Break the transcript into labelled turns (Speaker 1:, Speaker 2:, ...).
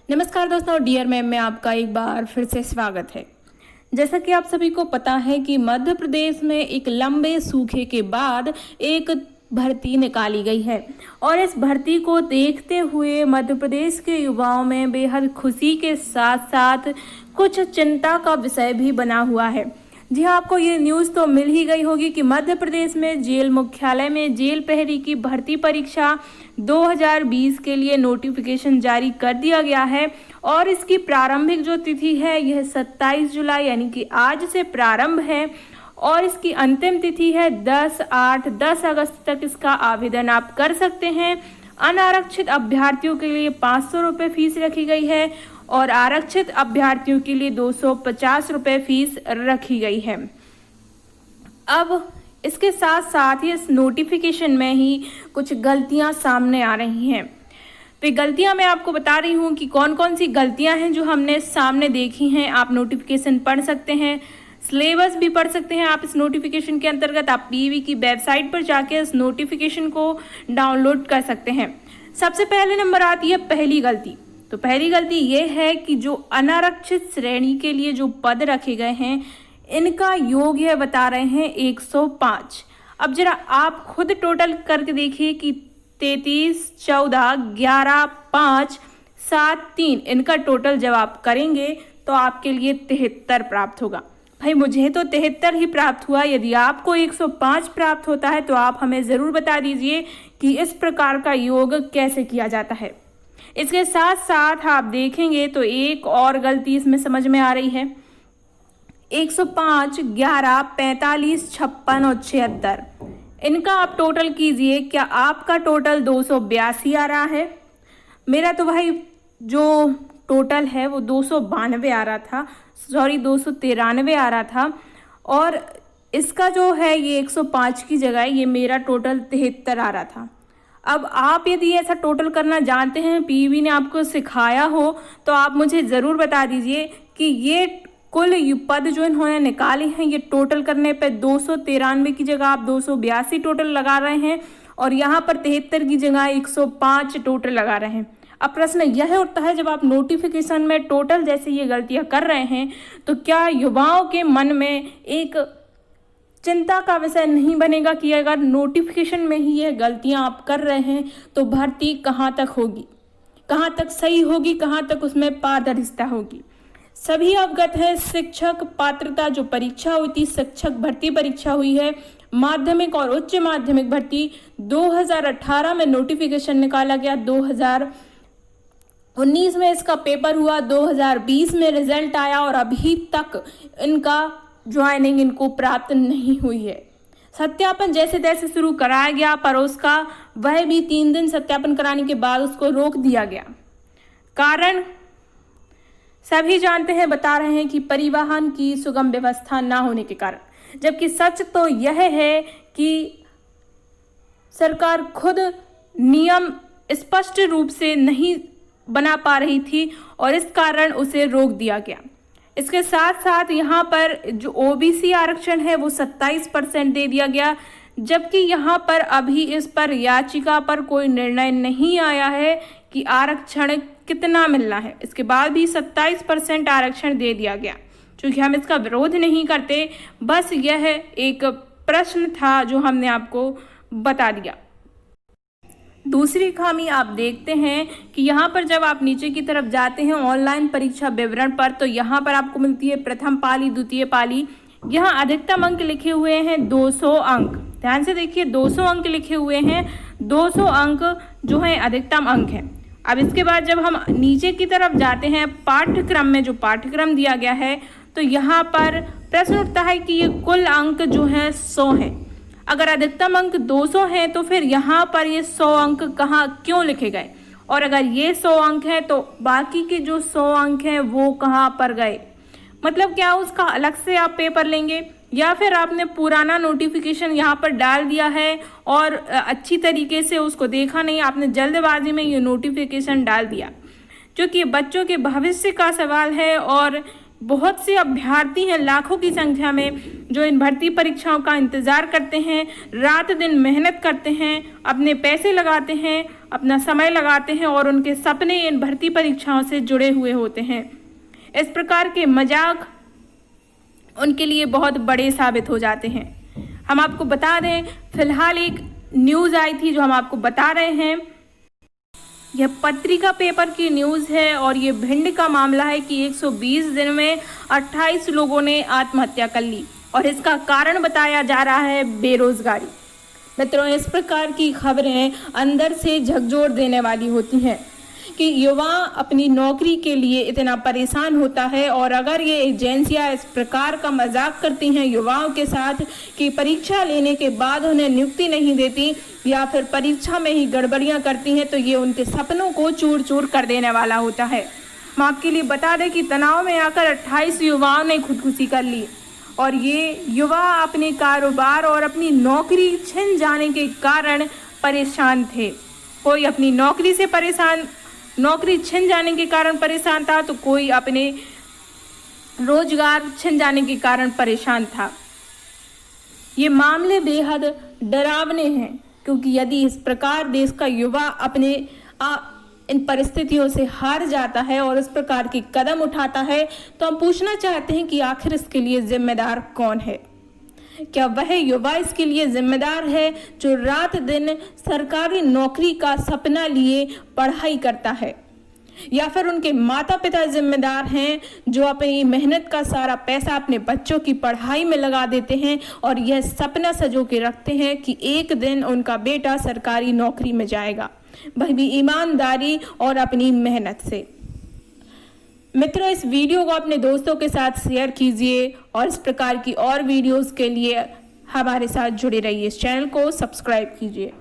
Speaker 1: नमस्कार दोस्तों, dear ma'am में आपका एक बार फिर से स्वागत है। जैसा कि आप सभी को पता है कि मध्य प्रदेश में एक लंबे सूखे के बाद एक भर्ती निकाली गई है और इस भर्ती को देखते हुए मध्य प्रदेश के युवाओं में बेहद खुशी के साथ साथ कुछ चिंता का विषय भी बना हुआ है। जी हाँ, आपको ये न्यूज़ तो मिल ही गई होगी कि मध्य प्रदेश में जेल मुख्यालय में जेल प्रहरी की भर्ती परीक्षा 2020 के लिए नोटिफिकेशन जारी कर दिया गया है और इसकी प्रारंभिक जो तिथि है यह 27 जुलाई यानी कि आज से प्रारंभ है और इसकी अंतिम तिथि है 10 अगस्त तक इसका आवेदन आप कर सकते हैं। अनारक्षित अभ्यर्थियों के लिए 500 रुपये फीस रखी गई है और आरक्षित अभ्यर्थियों के लिए 250 रुपये फीस रखी गई है। अब इसके साथ साथ ही इस नोटिफिकेशन में ही कुछ गलतियां सामने आ रही हैं। तो ये गलतियां मैं आपको बता रही हूं कि कौन कौन सी गलतियां हैं जो हमने सामने देखी हैं। आप नोटिफिकेशन पढ़ सकते हैं, सिलेबस भी पढ़ सकते हैं। आप इस नोटिफिकेशन के अंतर्गत आप पीईबी की वेबसाइट पर जाके इस नोटिफिकेशन को डाउनलोड कर सकते हैं। सबसे पहले नंबर आती है पहली गलती। तो पहली गलती ये है कि जो अनारक्षित श्रेणी के लिए जो पद रखे गए हैं इनका योग यह बता रहे हैं 105। अब जरा आप खुद टोटल करके देखिए कि 33, 14, 11, 5, 7, 3 इनका टोटल जब आप करेंगे तो आपके लिए 73 प्राप्त होगा। भाई मुझे तो 73 ही प्राप्त हुआ। यदि आपको 105 प्राप्त होता है तो आप हमें ज़रूर बता दीजिए कि इस प्रकार का योग कैसे किया जाता है। इसके साथ साथ आप देखेंगे तो एक और गलती इसमें समझ में आ रही है। 105, 11, 45, 56 और 76 इनका आप टोटल कीजिए। क्या आपका टोटल 282 आ रहा है? मेरा तो भाई जो टोटल है वो 292 आ रहा था, 293 आ रहा था और इसका जो है ये 105 की जगह ये मेरा टोटल 73 आ रहा था। अब आप यदि ऐसा टोटल करना जानते हैं, पीईबी ने आपको सिखाया हो तो आप मुझे ज़रूर बता दीजिए कि ये कुल पद जो इन्होंने निकाले हैं ये टोटल करने पे 293 की जगह आप 282 टोटल लगा रहे हैं और यहाँ पर 73 की जगह 105 टोटल लगा रहे हैं। अब प्रश्न यह उठता है, जब आप नोटिफिकेशन में टोटल जैसे ये गलतियाँ कर रहे हैं तो क्या युवाओं के मन में एक चिंता का विषय नहीं बनेगा कि अगर नोटिफिकेशन में ही ये गलतियां आप कर रहे हैं तो भर्ती कहाँ तक होगी, कहाँ तक सही होगी, कहाँ तक उसमें पारदर्शिता होगी। सभी अवगत है शिक्षक पात्रता जो परीक्षा हुई थी, शिक्षक भर्ती परीक्षा हुई है, माध्यमिक और उच्च माध्यमिक भर्ती 2018 में नोटिफिकेशन निकाला गया, 2019 में इसका पेपर हुआ, 2020 में रिजल्ट आया और अभी तक इनका ज्वाइनिंग इनको प्राप्त नहीं हुई है। सत्यापन जैसे तैसे शुरू कराया गया पर उसका वह भी 3 दिन सत्यापन कराने के बाद उसको रोक दिया गया। कारण सभी जानते हैं, बता रहे हैं कि परिवहन की सुगम व्यवस्था ना होने के कारण, जबकि सच तो यह है कि सरकार खुद नियम स्पष्ट रूप से नहीं बना पा रही थी और इस कारण उसे रोक दिया गया। इसके साथ साथ यहाँ पर जो ओबीसी आरक्षण है वो 27% दे दिया गया, जबकि यहाँ पर अभी इस पर याचिका पर कोई निर्णय नहीं आया है कि आरक्षण कितना मिलना है। इसके बाद भी 27% आरक्षण दे दिया गया। क्योंकि हम इसका विरोध नहीं करते, बस यह एक प्रश्न था जो हमने आपको बता दिया। दूसरी खामी आप देखते हैं कि यहाँ पर जब आप नीचे की तरफ जाते हैं ऑनलाइन परीक्षा विवरण पर तो यहाँ पर आपको मिलती है प्रथम पाली, द्वितीय पाली। यहाँ अधिकतम अंक लिखे हुए हैं 200 अंक। ध्यान से देखिए 200 अंक लिखे हुए हैं, 200 अंक जो है अधिकतम अंक है। अब इसके बाद जब हम नीचे की तरफ जाते हैं पाठ्यक्रम में जो पाठ्यक्रम दिया गया है तो यहाँ पर प्रश्न उठता है कि ये कुल अंक जो है 100 है। अगर अधिकतम अंक 200 हैं तो फिर यहाँ पर ये 100 अंक कहाँ क्यों लिखे गए, और अगर ये 100 अंक है तो बाकी के जो 100 अंक हैं वो कहाँ पर गए। मतलब क्या उसका अलग से आप पेपर लेंगे या फिर आपने पुराना नोटिफिकेशन यहाँ पर डाल दिया है और अच्छी तरीके से उसको देखा नहीं, आपने जल्दबाजी में ये नोटिफिकेशन डाल दिया। क्योंकि बच्चों के भविष्य का सवाल है और बहुत से अभ्यर्थी हैं लाखों की संख्या में जो इन भर्ती परीक्षाओं का इंतज़ार करते हैं, रात दिन मेहनत करते हैं, अपने पैसे लगाते हैं अपना समय लगाते हैं और उनके सपने इन भर्ती परीक्षाओं से जुड़े हुए होते हैं। इस प्रकार के मजाक उनके लिए बहुत बड़े साबित हो जाते हैं। हम आपको बता दें, फिलहाल एक न्यूज़ आई थी जो हम आपको बता रहे हैं। यह पत्रिका पेपर की न्यूज़ है और ये भिंड का मामला है कि 120 दिन में 28 लोगों ने आत्महत्या कर ली और इसका कारण बताया जा रहा है बेरोजगारी। मित्रों, इस प्रकार की खबरें अंदर से झकझोर देने वाली होती हैं कि युवा अपनी नौकरी के लिए इतना परेशान होता है और अगर ये एजेंसियां इस प्रकार का मजाक करती हैं युवाओं के साथ कि परीक्षा लेने के बाद उन्हें नियुक्ति नहीं देती या फिर परीक्षा में ही गड़बड़ियां करती हैं, तो ये उनके सपनों को चूर चूर कर देने वाला होता है। हम आपके लिए बता दें कि तनाव में आकर 28 युवाओं ने खुदकुशी कर ली और ये युवा अपने कारोबार और अपनी नौकरी छिन जाने के कारण परेशान थे। कोई अपनी नौकरी छिन जाने के कारण परेशान था तो कोई अपने रोजगार छिन जाने के कारण परेशान था। ये मामले बेहद डरावने हैं क्योंकि यदि इस प्रकार देश का युवा अपने इन परिस्थितियों से हार जाता है और इस प्रकार के कदम उठाता है तो हम पूछना चाहते हैं कि आखिर इसके लिए जिम्मेदार कौन है। क्या वह युवा इसके लिए जिम्मेदार है जो रात दिन सरकारी नौकरी का सपना लिए पढ़ाई करता है, या फिर उनके माता पिता जिम्मेदार हैं जो अपनी मेहनत का सारा पैसा अपने बच्चों की पढ़ाई में लगा देते हैं और यह सपना सजो के रखते हैं कि एक दिन उनका बेटा सरकारी नौकरी में जाएगा, वह भी ईमानदारी और अपनी मेहनत से। मित्रों, इस वीडियो को अपने दोस्तों के साथ शेयर कीजिए और इस प्रकार की और वीडियोस के लिए हमारे साथ जुड़े रहिए। इस चैनल को सब्सक्राइब कीजिए।